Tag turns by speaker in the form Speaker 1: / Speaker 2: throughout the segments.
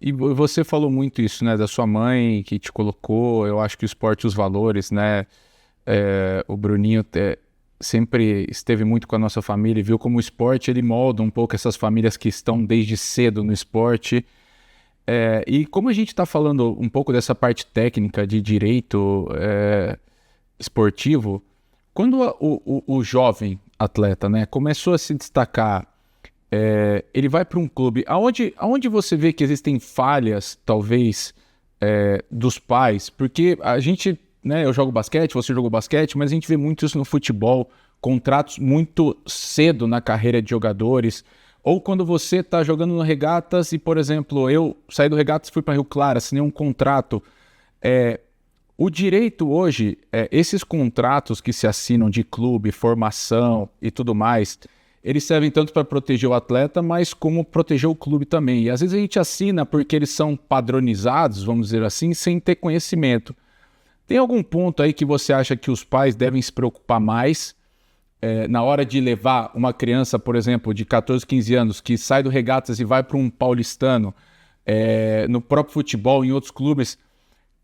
Speaker 1: E você falou muito isso, né, da sua mãe que te colocou, eu acho que o esporte e os valores, né, o Bruninho sempre esteve muito com a nossa família e viu como o esporte ele molda um pouco essas famílias que estão desde cedo no esporte. E como a gente está falando um pouco dessa parte técnica de direito esportivo, quando o jovem atleta, né, começou a se destacar, ele vai para um clube, aonde você vê que existem falhas, talvez, dos pais, porque a gente, né, eu jogo basquete, você jogou basquete, mas a gente vê muito isso no futebol, contratos muito cedo na carreira de jogadores, ou quando você está jogando no Regatas e, por exemplo, eu saí do Regatas e fui para Rio Claro, assinei um contrato. O direito hoje, esses contratos que se assinam de clube, formação e tudo mais, eles servem tanto para proteger o atleta, mas como proteger o clube também. E às vezes a gente assina porque eles são padronizados, vamos dizer assim, sem ter conhecimento. Tem algum ponto aí que você acha que os pais devem se preocupar mais na hora de levar uma criança, por exemplo, de 14, 15 anos, que sai do Regatas e vai para um paulistano, no próprio futebol, em outros clubes,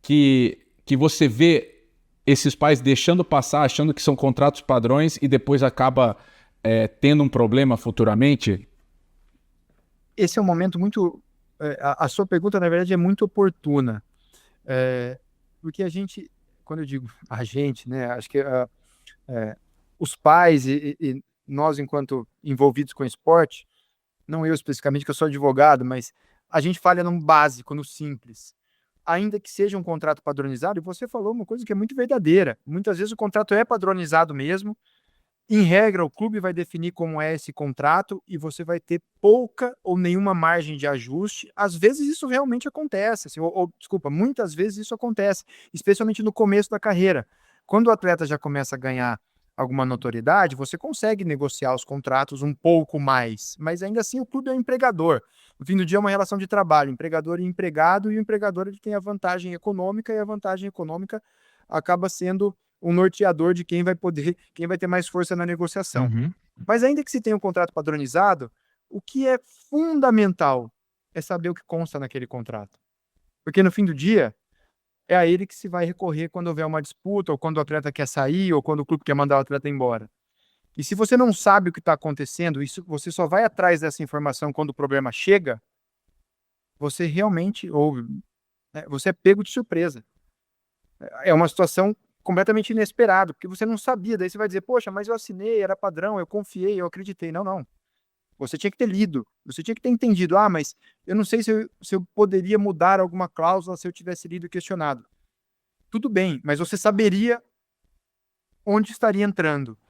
Speaker 1: que você vê esses pais deixando passar, achando que são contratos padrões e depois acaba tendo um problema futuramente?
Speaker 2: Esse é um momento muito. A sua pergunta, na verdade, é muito oportuna. É, porque a gente, quando eu digo a gente, né, acho que é, os pais e nós, enquanto envolvidos com esporte, não eu especificamente, que eu sou advogado, mas a gente falha no básico, no simples. Ainda que seja um contrato padronizado, e você falou uma coisa que é muito verdadeira. Muitas vezes o contrato é padronizado mesmo. Em regra, o clube vai definir como é esse contrato e você vai ter pouca ou nenhuma margem de ajuste. Às vezes isso realmente acontece, assim, desculpa, muitas vezes isso acontece, especialmente no começo da carreira. Quando o atleta já começa a ganhar alguma notoriedade, você consegue negociar os contratos um pouco mais, mas ainda assim o clube é um empregador. No fim do dia é uma relação de trabalho, empregador e empregado, e o empregador ele tem a vantagem econômica, e a vantagem econômica acaba sendo um norteador de quem vai ter mais força na negociação.
Speaker 1: Uhum.
Speaker 2: Mas ainda que se tenha um contrato padronizado, o que é fundamental é saber o que consta naquele contrato. Porque no fim do dia, é a ele que se vai recorrer quando houver uma disputa, ou quando o atleta quer sair, ou quando o clube quer mandar o atleta embora. E se você não sabe o que está acontecendo, isso, você só vai atrás dessa informação quando o problema chega, você realmente, ou você é pego de surpresa. É uma situação completamente inesperada, porque você não sabia. Daí você vai dizer, poxa, mas eu assinei, era padrão, eu confiei, eu acreditei. Não, não. Você tinha que ter lido, você tinha que ter entendido. Ah, mas eu não sei se eu poderia mudar alguma cláusula se eu tivesse lido e questionado. Tudo bem, mas você saberia onde estaria entrando.